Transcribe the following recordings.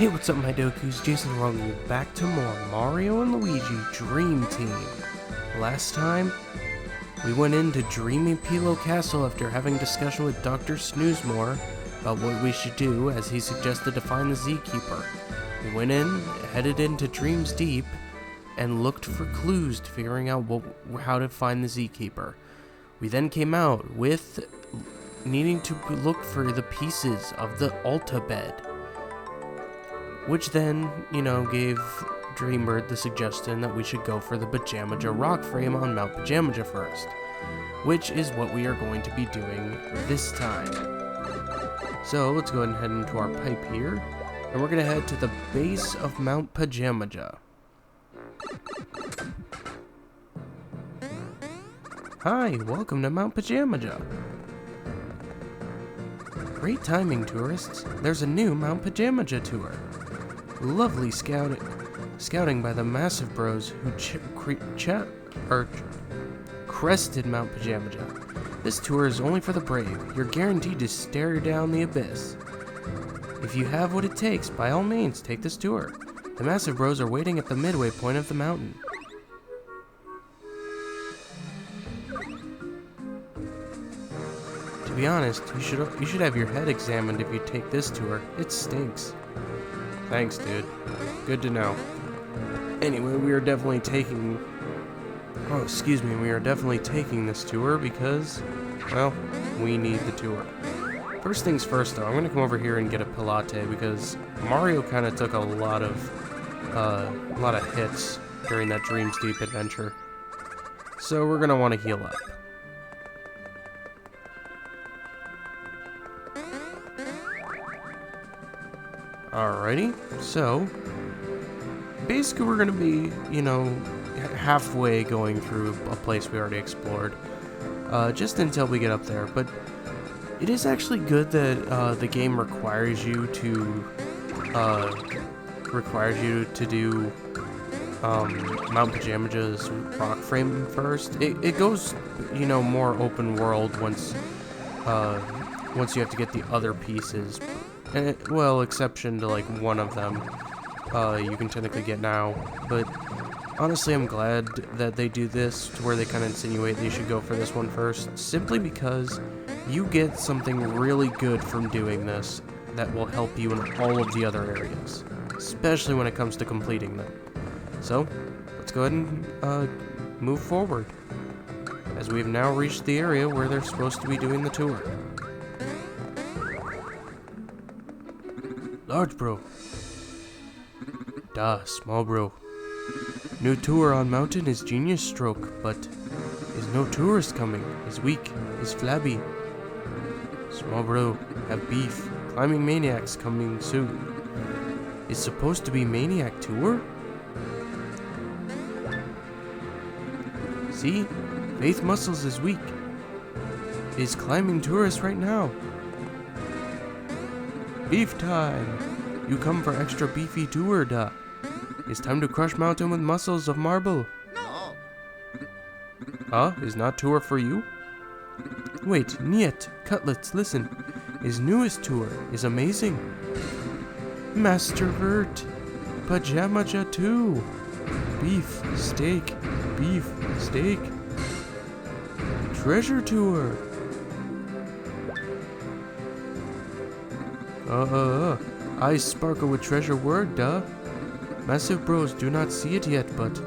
Hey, what's up, my Dokus? Jason, welcome you back to more Mario and Luigi Dream Team. Last time, we went into Dreamy Pilo Castle after having a discussion with Dr. Snoozemore about what we should do, as he suggested to find the Z-Keeper. We went in, headed into Dreams Deep, and looked for clues to figuring out how to find the Z-Keeper. We then came out with needing to look for the pieces of the Ultibed, which then, gave Dreambird the suggestion that we should go for the Pajamaja Rock Frame on Mount Pajamaja first, which is what we are going to be doing this time. So let's go ahead and head into our pipe here, and we're going to head to the base of Mount Pajamaja. Hi, welcome to Mount Pajamaja. Great timing, tourists. There's a new Mount Pajamaja tour. Lovely scouting by the massive bros who crested Mount Pajamaja. This tour is only for the brave. You're guaranteed to stare down the abyss. If you have what it takes, by all means, take this tour. The massive bros are waiting at the midway point of the mountain. To be honest, you should have your head examined if you take this tour. It stinks. Thanks, dude. Good to know. Anyway, we are definitely taking this tour because, well, we need the tour. First things first, though, I'm gonna come over here and get a Pilate because Mario kind of took a lot of hits during that Dreams Deep adventure. So we're gonna want to heal up. Alrighty, so basically we're gonna be, halfway going through a place we already explored, just until we get up there. But it is actually good that the game requires you to do Mount Pajamaja's rock frame first. It goes, more open world once you have to get the other pieces. Well, exception to like one of them, you can technically get now, but honestly I'm glad that they do this to where they kind of insinuate that you should go for this one first, simply because you get something really good from doing this that will help you in all of the other areas, especially when it comes to completing them. So, let's go ahead and move forward, as we've now reached the area where they're supposed to be doing the tour. Large bro. Duh, small bro. New tour on mountain is genius stroke, but is no tourist coming, is weak, is flabby. Small bro, have beef, climbing maniacs coming soon. Is supposed to be maniac tour? See? Faith Muscles is weak. Is climbing tourist right now. Beef time! You come for extra beefy tour, duh. It's time to crush mountain with muscles of marble. No. Huh? Is not tour for you? Wait, niet, cutlets, listen. His newest tour is amazing. Mastervert, Pajamaja 2. Beef, steak, treasure tour. Eyes sparkle with treasure word, duh. Massive bros do not see it yet, but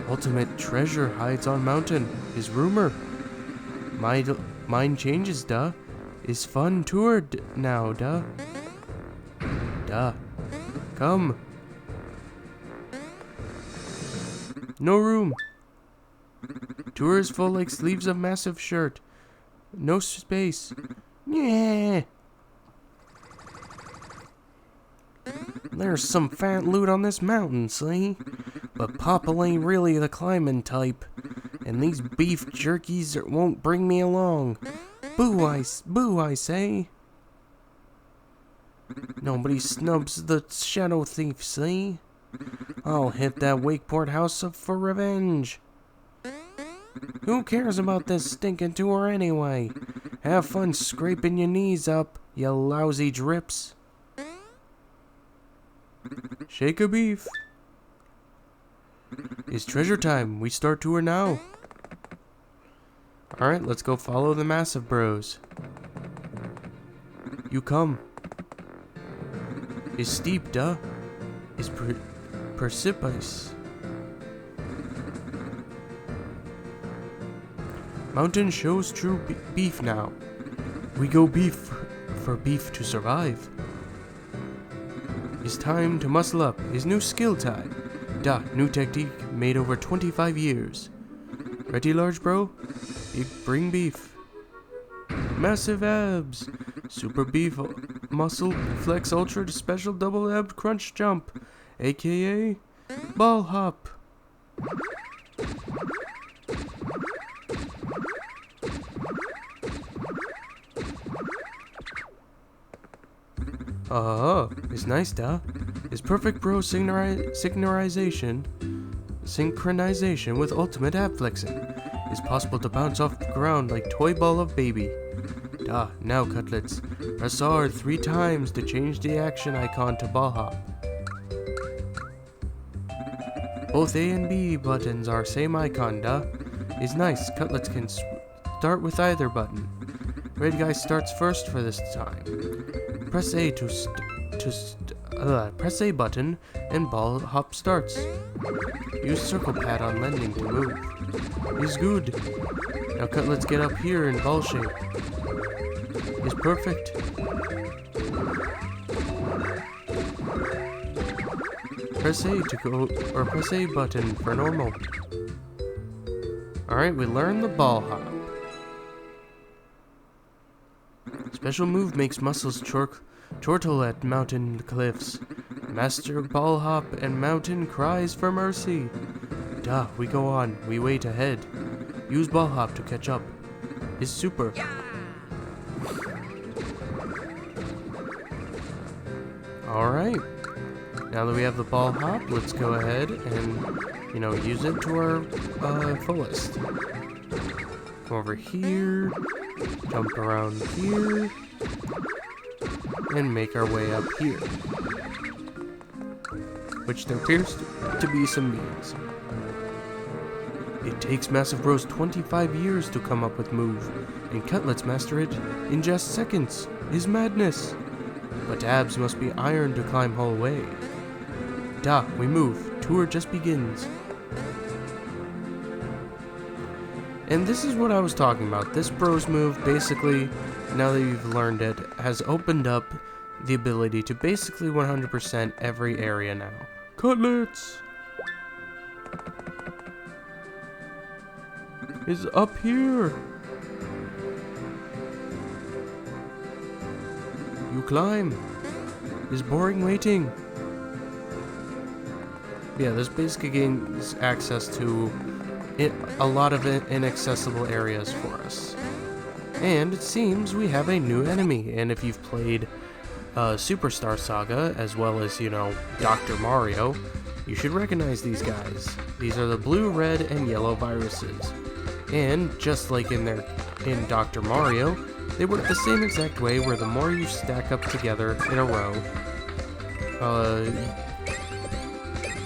ultimate treasure hides on mountain, is rumor. Mind changes, duh. Is fun tour now, duh. Duh. Come. No room. Tour is full like sleeves of massive shirt. No space. Yeah. There's some fat loot on this mountain, see? But Papa ain't really the climbing type, and these beef jerkies won't bring me along. Boo, I say. Nobody snubs the shadow thief, see? I'll hit that Wakeport house up for revenge. Who cares about this stinking tour anyway? Have fun scraping your knees up, you lousy drips. Shake a beef. It's treasure time. We start tour now. Alright, let's go follow the massive bros. You come. Is steep, duh. Is precipitous. Mountain shows true beef now. We go beef for beef to survive. It's time to muscle up. His new skill time. Duh, new technique made over 25 years. Ready, large bro? Bring beef. Massive abs. Super beef muscle flex ultra special double ab crunch jump. AKA ball hop. It's nice, duh. It's perfect bro synchronization with ultimate ab flexing. It's possible to bounce off the ground like toy ball of baby. Duh, now cutlets. Press R 3 times to change the action icon to ball hop. Both A and B buttons are same icon, duh. It's nice, cutlets can start with either button. Red guy starts first for this time. Press A press A button and ball hop starts. Use circle pad on landing to move. He's good. Now cutlets get up here in ball shape. Is perfect. Press A to go, or press A button for normal. Alright, we learned the ball hop. Special move makes muscles chortle at mountain cliffs. Master ball hop and mountain cries for mercy. Duh, we go on. We wait ahead. Use ball hop to catch up. Is super. Alright. Now that we have the ball hop, let's go ahead and, use it to our fullest. Come over here. Jump around here. And make our way up here. Which there appears to be some beans. It takes Massive Bros 25 years to come up with move, and Cutlets master it in just seconds. Is madness. But abs must be iron to climb whole way. Duh, we move. Tour just begins. And this is what I was talking about. This bros move, basically, now that you've learned it, has opened up the ability to basically 100% every area now. Cutlets is up here. You climb. Is boring waiting. Yeah, this basically gains access to a lot of inaccessible areas for us. And it seems we have a new enemy, and if you've played Superstar Saga, as well as, Dr. Mario, you should recognize these guys. These are the blue, red, and yellow viruses. And, just like in Dr. Mario, they work the same exact way, where the more you stack up together in a row,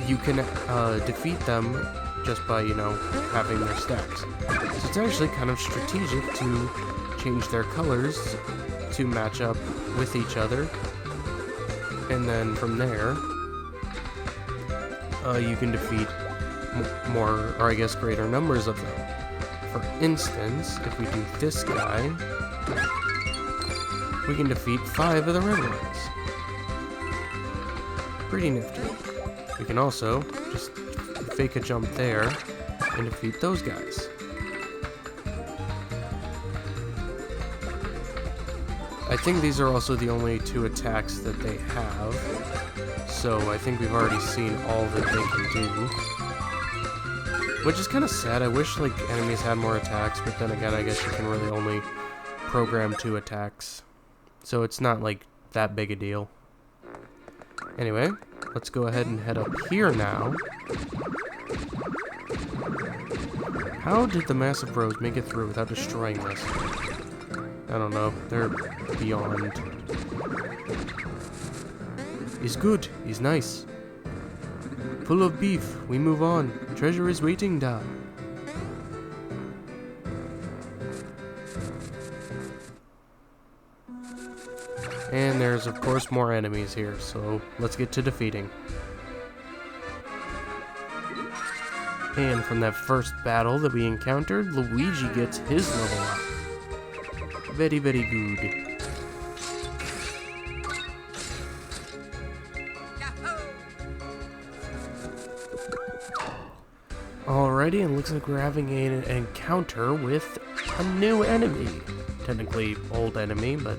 you can defeat them just by, having their stacks. So it's actually kind of strategic to change their colors to match up with each other. And then from there, you can defeat more, or I guess greater numbers of them. For instance, if we do this guy, we can defeat 5 of the red ones. Pretty nifty. We can also just fake a jump there and defeat those guys. I think these are also the only 2 attacks that they have, so I think we've already seen all that they can do. Which is kind of sad. I wish, enemies had more attacks, but then again, I guess you can really only program 2 attacks. So it's not, that big a deal. Anyway, let's go ahead and head up here now. How did the Massive Bros make it through without destroying this? I don't know. They're beyond. He's good. He's nice. Full of beef. We move on. Treasure is waiting, da. And there's, of course, more enemies here, so let's get to defeating. And from that first battle that we encountered, Luigi gets his level up. Very, very good. Alrighty, and looks like we're having an encounter with a new enemy. Technically, old enemy, but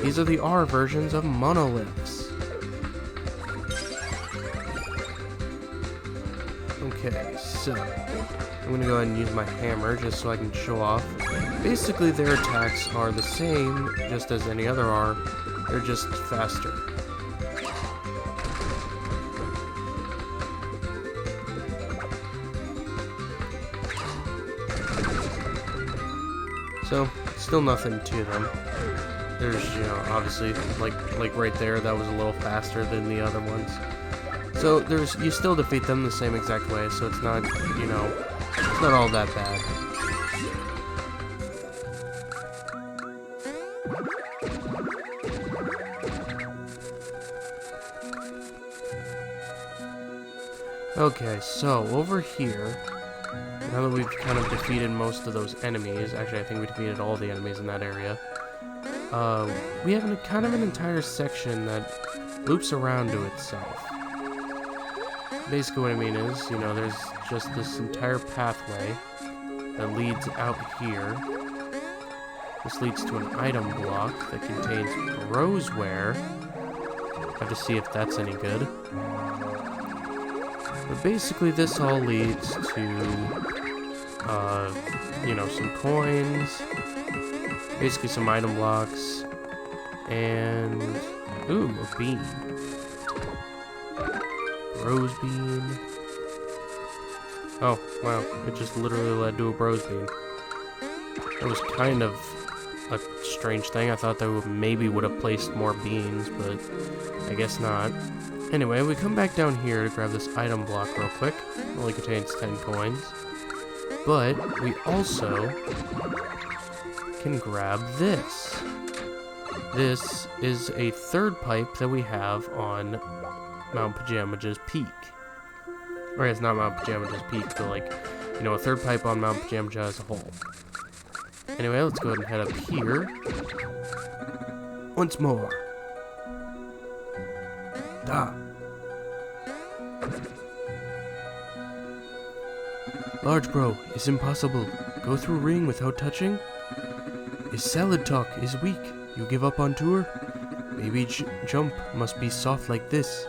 these are the R versions of monoliths. Okay, so I'm gonna go ahead and use my hammer just so I can show off. Basically, their attacks are the same, just as any other R. They're just faster. So, still nothing to them. There's, you know, obviously, like right there, that was a little faster than the other ones. So, you still defeat them the same exact way, so it's not, you know, it's not all that bad. Okay, so, over here, now that we've kind of defeated most of those enemies, actually I think we defeated all the enemies in that area, we have kind of an entire section that loops around to itself. Basically what I mean is, you know, there's just this entire pathway that leads out here. This leads to an item block that contains brosware. I have to see if that's any good. But basically this all leads to, you know, some coins, basically some item blocks, and, ooh, a bean. Bros bean. Oh, wow, it just literally led to a bros bean. That was kind of a strange thing. I thought they maybe would have placed more beans, but I guess not. Anyway, we come back down here to grab this item block real quick. It only contains 10 coins. But we also can grab this. This is a third pipe that we have on Mount Pajamaja's peak. Or it's not Mount Pajamaja's peak, but like, you know, a third pipe on Mount Pajamaja as a whole. Anyway, let's go ahead and head up here. Once more. Da. Large bro, it's impossible. Go through ring without touching? His salad talk is weak. You give up on tour? Maybe jump must be soft like this.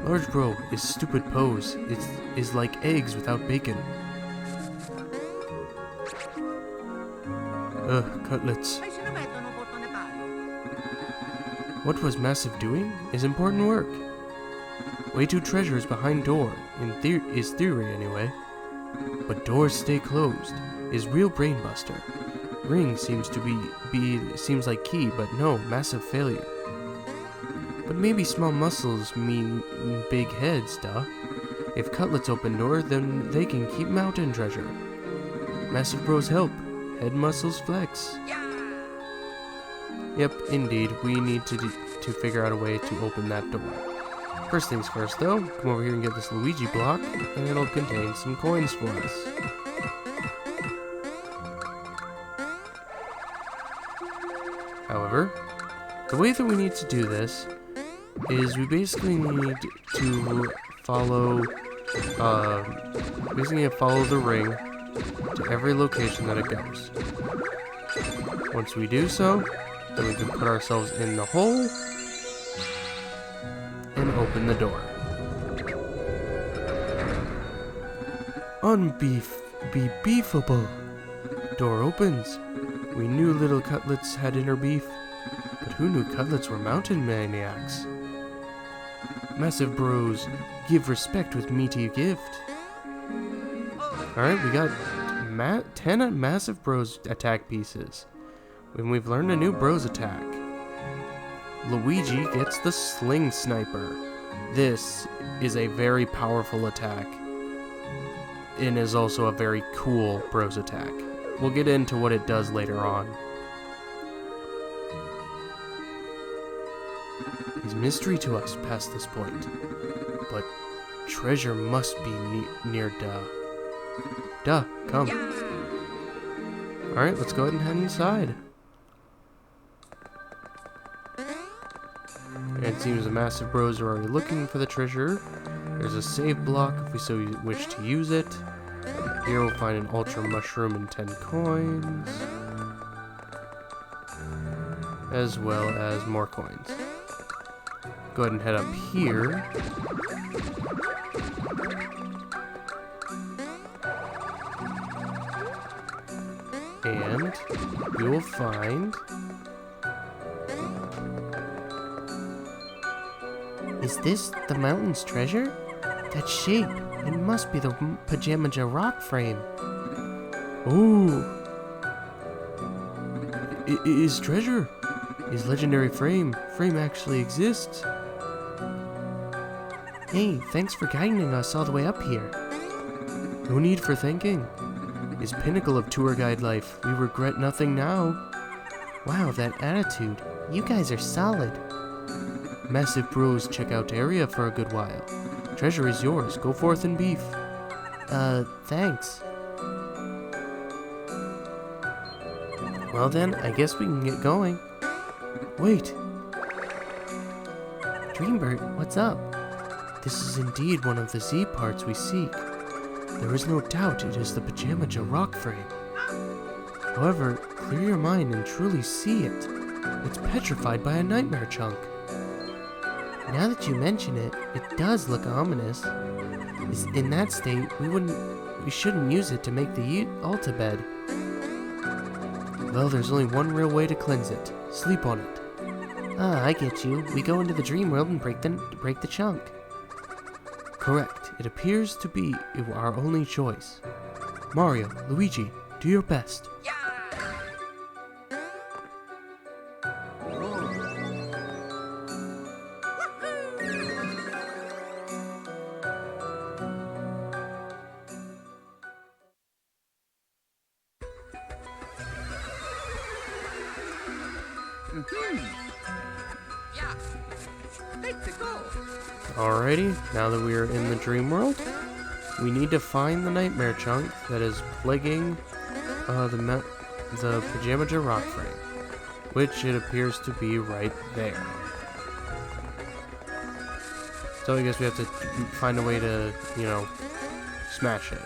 Large bro, is stupid pose. It is like eggs without bacon. Cutlets. What was Massive doing? Is important work. Way to treasures behind door, is theory anyway. But doors stay closed, is real brainbuster. Ring seems to seems like key, but no, massive failure. But maybe small muscles mean big heads, duh. If cutlets open door, then they can keep mountain treasure. Massive bros help. Head muscles flex. Yep, indeed, we need to figure out a way to open that door. First things first, though, come over here and get this Luigi block, and it'll contain some coins for us. However, the way that we need to do this is we basically need to follow the ring to every location that it goes. Once we do so, then we can put ourselves in the hole and open the door. Unbeefable. Door opens. We knew little cutlets had inner beef, but who knew cutlets were mountain maniacs? Massive bros, give respect with meaty gift. Alright, we got 10 massive bros attack pieces. And we've learned a new bros attack. Luigi gets the Sling Sniper. This is a very powerful attack. And is also a very cool bros attack. We'll get into what it does later on. Is mystery to us past this point, but treasure must be near Duh, come. Alright, let's go ahead and head inside. And it seems the massive bros are already looking for the treasure. There's a save block if we so wish to use it. Here we'll find an ultra mushroom and 10 coins. As well as more coins. Go ahead and head up here. And we will find... Is this the mountain's treasure? That shape, it must be the Pajamaja Rock Frame. Ooh! Is treasure? His legendary frame actually exists. Hey, thanks for guiding us all the way up here. No need for thanking. His pinnacle of tour guide life. We regret nothing now. Wow, that attitude. You guys are solid. Massive bros check out area for a good while. Treasure is yours. Go forth and beef. Thanks. Well then, I guess we can get going. Wait. Dreambird, what's up? This is indeed one of the Z parts we seek. There is no doubt it is the Pajamaja Rock Frame. However, clear your mind and truly see it. It's petrified by a nightmare chunk. Now that you mention it, it does look ominous. In that state, we shouldn't use it to make the Ultibed. Well, there's only one real way to cleanse it. Sleep on it. Ah, I get you. We go into the dream world and break the chunk. Correct. It appears to be our only choice. Mario, Luigi, do your best. Alrighty, now that we are in the dream world, we need to find the nightmare chunk that is plaguing the Pajamaja Rock Frame, which it appears to be right there. So I guess we have to find a way to, smash it.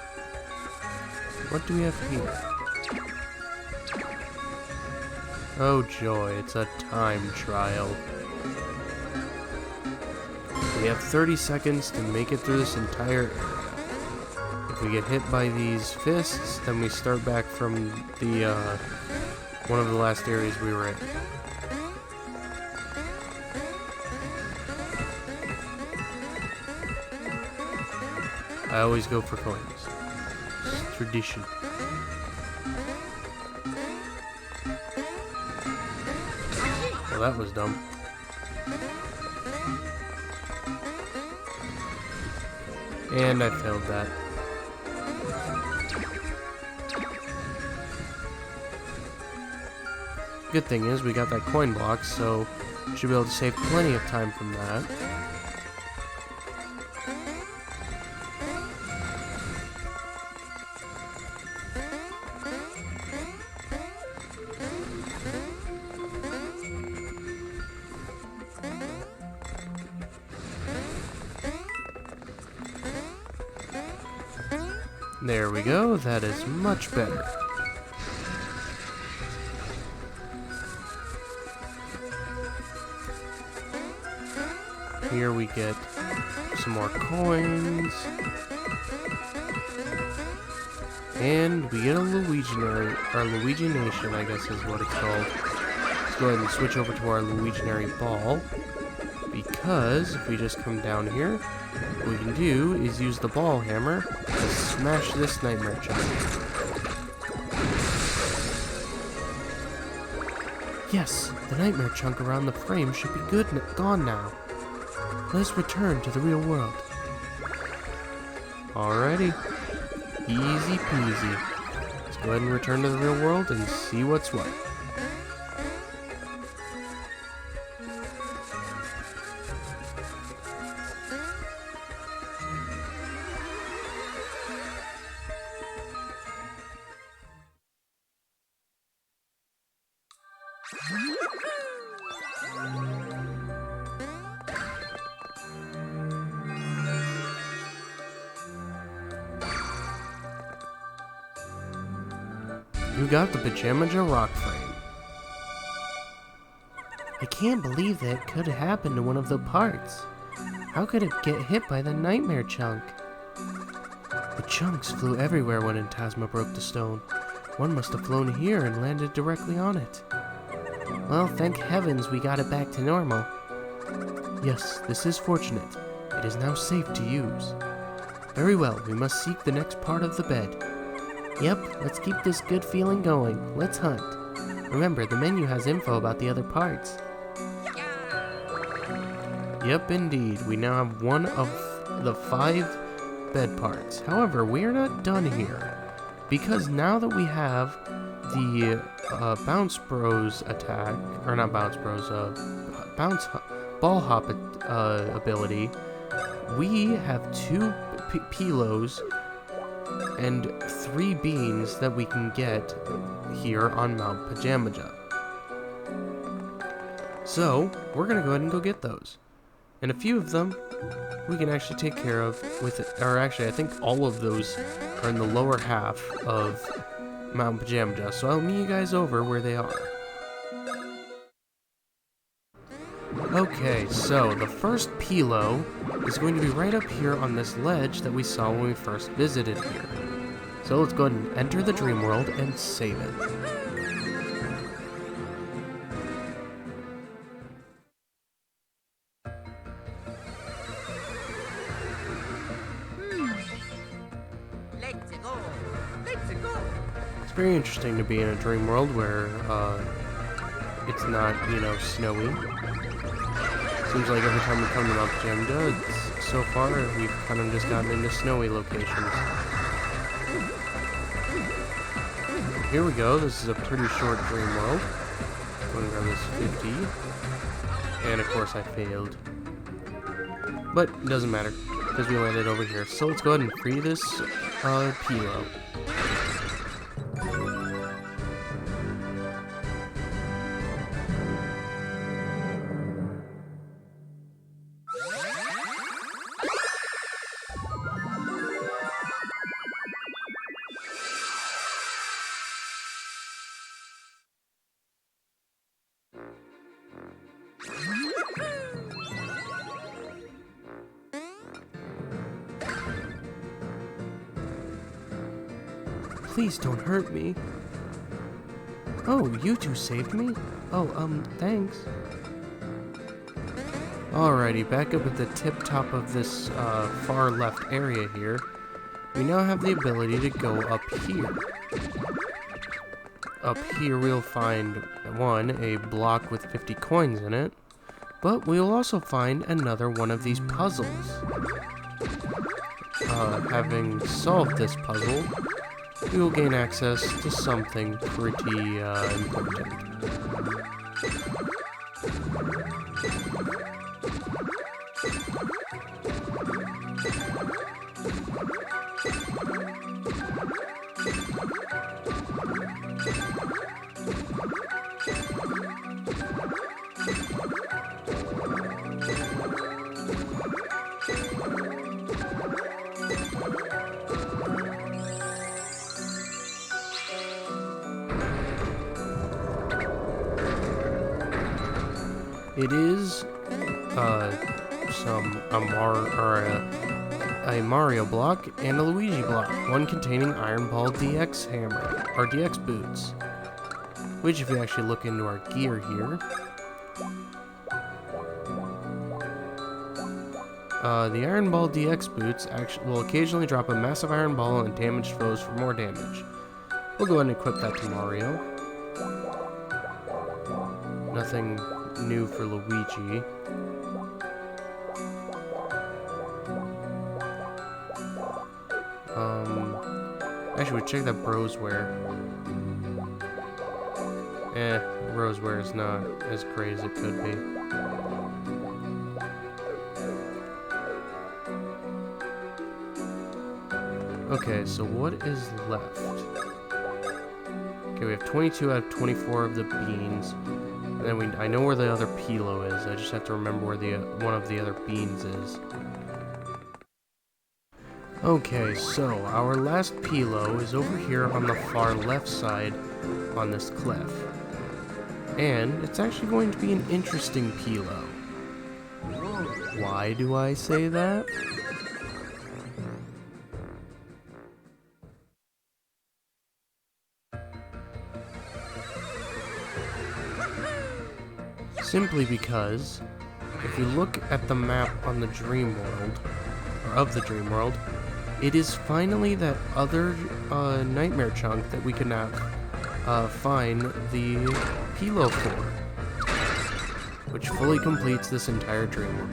What do we have here? Oh joy, it's a time trial. We have 30 seconds to make it through this entire area. If we get hit by these fists, then we start back from the, one of the last areas we were in. I always go for coins. It's tradition. Well, that was dumb. And I failed that. Good thing is we got that coin block, so we should be able to save plenty of time from that. There we go, that is much better. Here we get some more coins. And we get a Luigi Nation, I guess is what it's called. Let's go ahead and switch over to our Luiginary ball. Because if we just come down here, what we can do is use the ball hammer to smash this nightmare chunk. Yes, the nightmare chunk around the frame should be gone now. Let's return to the real world. Alrighty. Easy peasy. Let's go ahead and return to the real world and see what's what. You got the Pajamaja Rock Frame. I can't believe that could happen to one of the parts. How could it get hit by the nightmare chunk? The chunks flew everywhere when Tasma broke the stone. One must have flown here and landed directly on it. Well, thank heavens we got it back to normal. Yes, this is fortunate. It is now safe to use. Very well, we must seek the next part of the bed. Yep, let's keep this good feeling going. Let's hunt. Remember, the menu has info about the other parts. Yep, indeed. We now have one of the 5 bed parts. However, we are not done here. Because now that we have the Bounce Bros attack, or not Bounce Bros, Ball Hop ability, we have 2 Pilos and 3 beans that we can get here on Mount Pajamaja. So, we're gonna go ahead and go get those. And a few of them we can actually take care of with it, or actually I think all of those are in the lower half of Mount Pajamaja, so I'll meet you guys over where they are. Okay, so the first Pilo is going to be right up here on this ledge that we saw when we first visited here. So let's go ahead and enter the dream world and save it. Let's go. Let's go. It's very interesting to be in a dream world where it's not, you know, snowy. Seems like every time we come to Mount Pajamaja, so far we've kind of just gotten into snowy locations. Here we go, this is a pretty short dream world. I'm going to grab this 50. And of course I failed. But it doesn't matter, because we landed over here. So let's go ahead and free this Pilo. Please don't hurt me. Oh, you two saved me? Oh, thanks. Alrighty, back up at the tip top of this far left area here. We now have the ability to go up here. Up here we'll find, a block with 50 coins in it. But we will also find another one of these puzzles. Having solved this puzzle, we will gain access to something pretty important. It is a Mario block and a Luigi block, one containing Iron Ball DX hammer, or DX boots. Which, if you actually look into our gear here, the Iron Ball DX boots will occasionally drop a massive iron ball on damaged foes for more damage. We'll go ahead and equip that to Mario. Nothing new for Luigi. Actually, we check that Brosware. Brosware is not as great as it could be. Okay, so what is left? Okay, we have 22 out of 24 of the beans. And then I know where the other Pilo is. I just have to remember where the one of the other beans is. Okay, so our last Pilo is over here on the far left side on this cliff. And it's actually going to be an interesting Pilo. Why do I say that? Simply because, if you look at the map on the Dream World, or of the Dream World, it is finally that other nightmare chunk that we can now find the Pilo for, which fully completes this entire Dream World.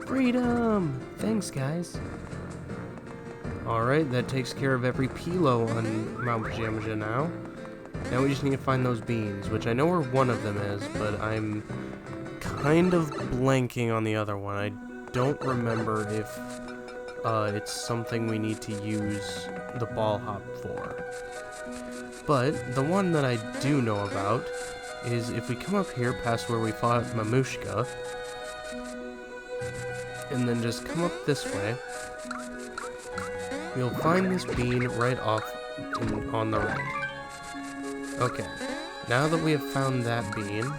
Freedom! Thanks, guys. Alright, that takes care of every Pilo on Mount Pajamaja now. Now we just need to find those beans, which I know where one of them is, but I'm kind of blanking on the other one. I don't remember if it's something we need to use the ball hop for. But the one that I do know about is if we come up here past where we fought Mamushka, and then just come up this way, you'll find this bean right off on the right. Okay, now that we have found that bean,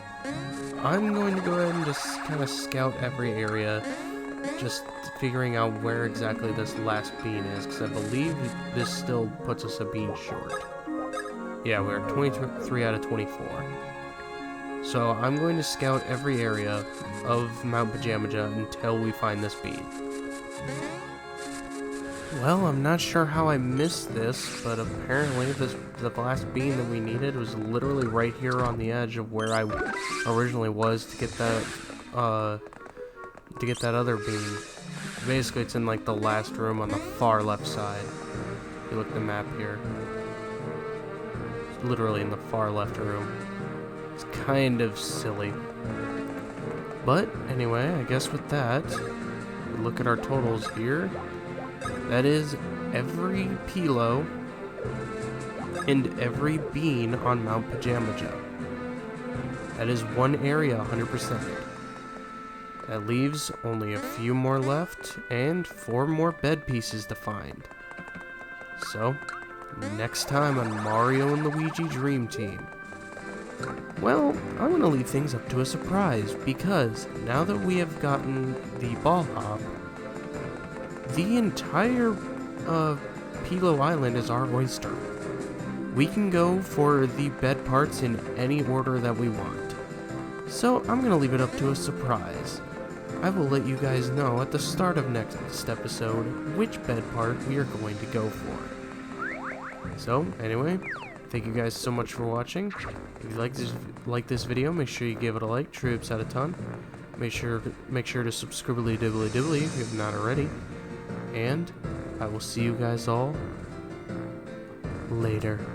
I'm going to go ahead and just kind of scout every area, just figuring out where exactly this last bean is, because I believe this still puts us a bean short. Yeah, we're at 23 out of 24. So I'm going to scout every area of Mount Pajamaja until we find this bean. Well, I'm not sure how I missed this, but apparently the last bean that we needed was literally right here on the edge of where I originally was to get that other bean. Basically, it's in like the last room on the far left side. If you look at the map here, it's literally in the far left room. It's kind of silly. But anyway, I guess with that, we look at our totals here. That is every Pilo and every bean on Mount Pajamaja. That is one area 100%. That leaves only a few more left and 4 more bed pieces to find. So, next time on Mario and Luigi Dream Team. Well, I'm going to leave things up to a surprise, because now that we have gotten the ball hop, the entire Pilo Island is our oyster. We can go for the bed parts in any order that we want. So I'm going to leave it up to a surprise. I will let you guys know at the start of next episode which bed part we are going to go for. So, anyway, thank you guys so much for watching. If you like this video, make sure you give it a like. Troops out a ton. Make sure to subscribe if you have not already. And I will see you guys all later.